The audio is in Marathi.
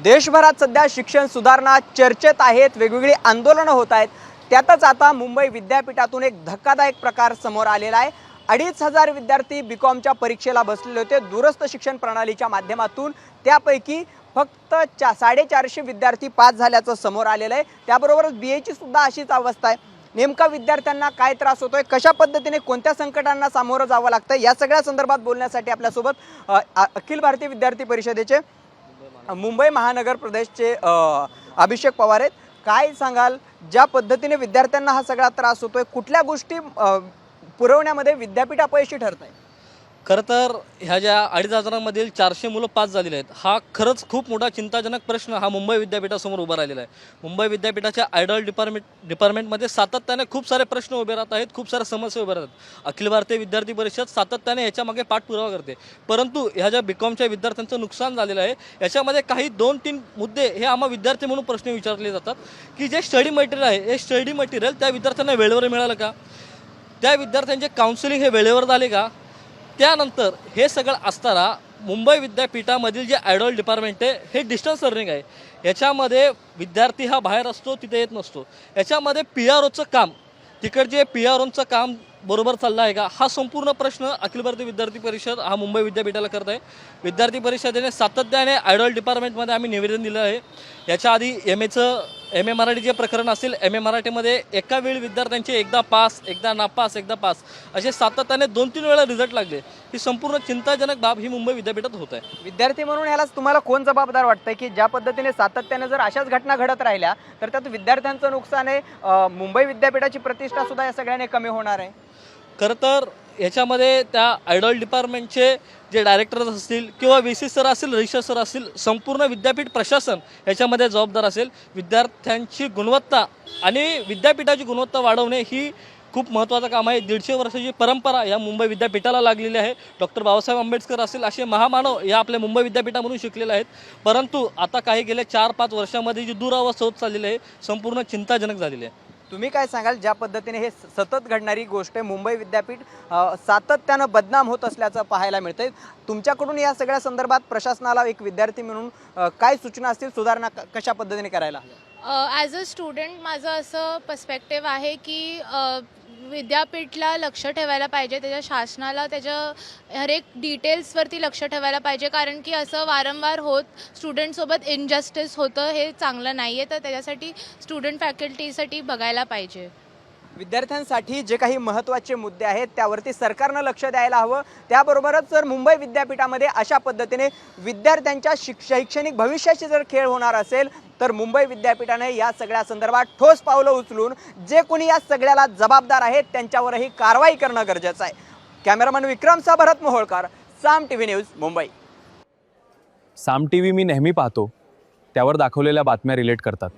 देशभरात सध्या शिक्षण सुधारणा चर्चेत आहेत, वेगवेगळी आंदोलनं होत आहेत। त्यातच आता मुंबई विद्यापीठातून एक धक्कादायक प्रकार समोर आलेला आहे। 2500 विद्यार्थी बीकॉमच्या परीक्षेला बसलेले होते दूरस्थ शिक्षण प्रणालीच्या माध्यमातून। त्यापैकी फक्त 450 विद्यार्थी पास झाल्याचं समोर आलेलं आहे। त्याबरोबरच बीएची सुद्धा अशीच अवस्था आहे। नेमका विद्यार्थ्यांना काय त्रास होतोय, कशा पद्धतीने कोणत्या संकटांना सामोरं जावं लागतं, या सगळ्या संदर्भात बोलण्यासाठी आपल्यासोबत अखिल भारतीय विद्यार्थी परिषदेचे मुंबई महानगर प्रदेशचे अभिषेक पवार आहेत। काय सांगाल, ज्या पद्धतीने विद्यार्थ्यांना हा सगळा त्रास होतोय, कुठल्या गोष्टी पुरवण्यामध्ये विद्यापीठ अपयशी ठरत आहे? खरं तर ह्या ज्या 2500मधील 400 मुलं पास झालेले आहेत, हा खरंच खूप मोठा चिंताजनक प्रश्न हा मुंबई विद्यापीठासमोर उभा राहिलेला आहे। मुंबई विद्यापीठाच्या आयडल डिपार्टमेंटमध्ये सातत्याने खूप सारे प्रश्न उभे राहत आहेत, खूप साऱ्या समस्या उभ्या राहतात। अखिल भारतीय विद्यार्थी परिषद सातत्याने याच्यामागे पाठपुरावा करते, परंतु ह्या ज्या बीकॉमच्या विद्यार्थ्यांचं नुकसान झालेलं आहे याच्यामध्ये काही 2-3 मुद्दे हे आम्हा विद्यार्थी म्हणून प्रश्न विचारले जातात की जे स्टडी मटेरियल आहे, हे स्टडी मटेरियल त्या विद्यार्थ्यांना वेळेवर मिळालं का, त्या विद्यार्थ्यांचे काउन्सिलिंग हे वेळेवर झाले का। त्यानंतर हे सगळं असताना मुंबई विद्यापीठामधील जे आयडल डिपार्टमेंट आहे हे डिस्टन्स लर्निंग आहे। याच्यामध्ये विद्यार्थी हा बाहेर असतो, तिथे येत नसतो। याच्यामध्ये PROचं काम, तिकडचे PROचं काम बरोबर चाललं आहे का, हा संपूर्ण प्रश्न अखिल भारतीय विद्यार्थी परिषद हा मुंबई विद्यापीठाला करत आहे। विद्यार्थी परिषदेने सातत्याने आयडल डिपार्टमेंटमध्ये आम्ही निवेदन दिलं आहे। याच्या आधी MA मराठीचे प्रकरण असेल, MA मराठीमध्ये एका वेळी विद्यार्थ्यांचे एकदा पास, एकदा नापास, एकदा पास असे सातत्याने 2-3 वेळा रिझल्ट लागले। ही संपूर्ण चिंताजनक बाब ही मुंबई विद्यापीठात होत आहे। विद्यार्थी म्हणून ह्यालाच तुम्हाला कोण जबाबदार वाटतंय की ज्या पद्धतीने सातत्याने जर अशाच घटना घडत राहिल्या तर त्यात विद्यार्थ्यांचं नुकसान आहे, मुंबई विद्यापीठाची प्रतिष्ठा सुद्धा या सगळ्याने कमी होणार आहे? खरं तर याच्यामध्ये त्या आयडल डिपार्टमेंटचे जे डायरेक्टर्स असतील किंवा VC सर असतील, रजिस्ट्रार सर असतील, संपूर्ण विद्यापीठ प्रशासन याच्यामध्ये जबाबदार असेल। विद्यार्थ्यांची गुणवत्ता आणि विद्यापीठाची गुणवत्ता वाढवणे ही खूप महत्त्वाचं काम आहे। 150 वर्षाची परंपरा या मुंबई विद्यापीठाला लागलेली आहे। डॉक्टर बाबासाहेब आंबेडकर असतील असे महामानव या आपल्या मुंबई विद्यापीठामधून शिकलेले आहेत, परंतु आता काही गेल्या 4-5 वर्षामध्ये जी दुरावस्था होत चाललेली आहे, संपूर्ण चिंताजनक झालेली आहे। तुम्ही काय सांगाल, ज्या पद्धतीने हे सतत घडणारी गोष्ट आहे, मुंबई विद्यापीठ सातत्यानं बदनाम होत असल्याचं पाहायला मिळतंय, तुमच्याकडून या सगळ्या संदर्भात प्रशासनाला एक विद्यार्थी म्हणून काय सूचना असतील, सुधारणा कशा पद्धतीने करायला? ॲज अ स्टुडंट माझं असं पर्स्पेक्टिव्ह आहे की विद्यापीठला लक्ष ठेवायला पाहिजे, त्याच्या शासनाला त्याच्या हर एक डिटेल्सवरती लक्ष ठेवायला पाहिजे, कारण की असं वारंवार स्टुडंटसोबत इनजस्टिस होतं, हे चांगलं नाही आहे। तर त्याच्यासाठी स्टुडंट फॅकल्टीसाठी बघायला पाहिजे। विद्यार्थ्यांसाठी जे काही महत्त्वाचे मुद्दे आहेत त्यावरती सरकारनं लक्ष द्यायला हवं। त्याबरोबरच जर मुंबई विद्यापीठामध्ये अशा पद्धतीने विद्यार्थ्यांच्या शैक्षणिक भविष्याची जर खेळ होणार असेल तर मुंबई विद्यापीठाने या सगळ्या संदर्भात ठोस पावलं उचलून जे कोणी या सगळ्याला जबाबदार आहेत त्यांच्यावरही कारवाई करणं गरजेचं आहे। कॅमेरामन विक्रमसह भरत मोहोळकर, साम TV न्यूज, मुंबई। साम TV मी नेहमी पाहतो, त्यावर दाखवलेल्या बातम्या रिलेट करतात।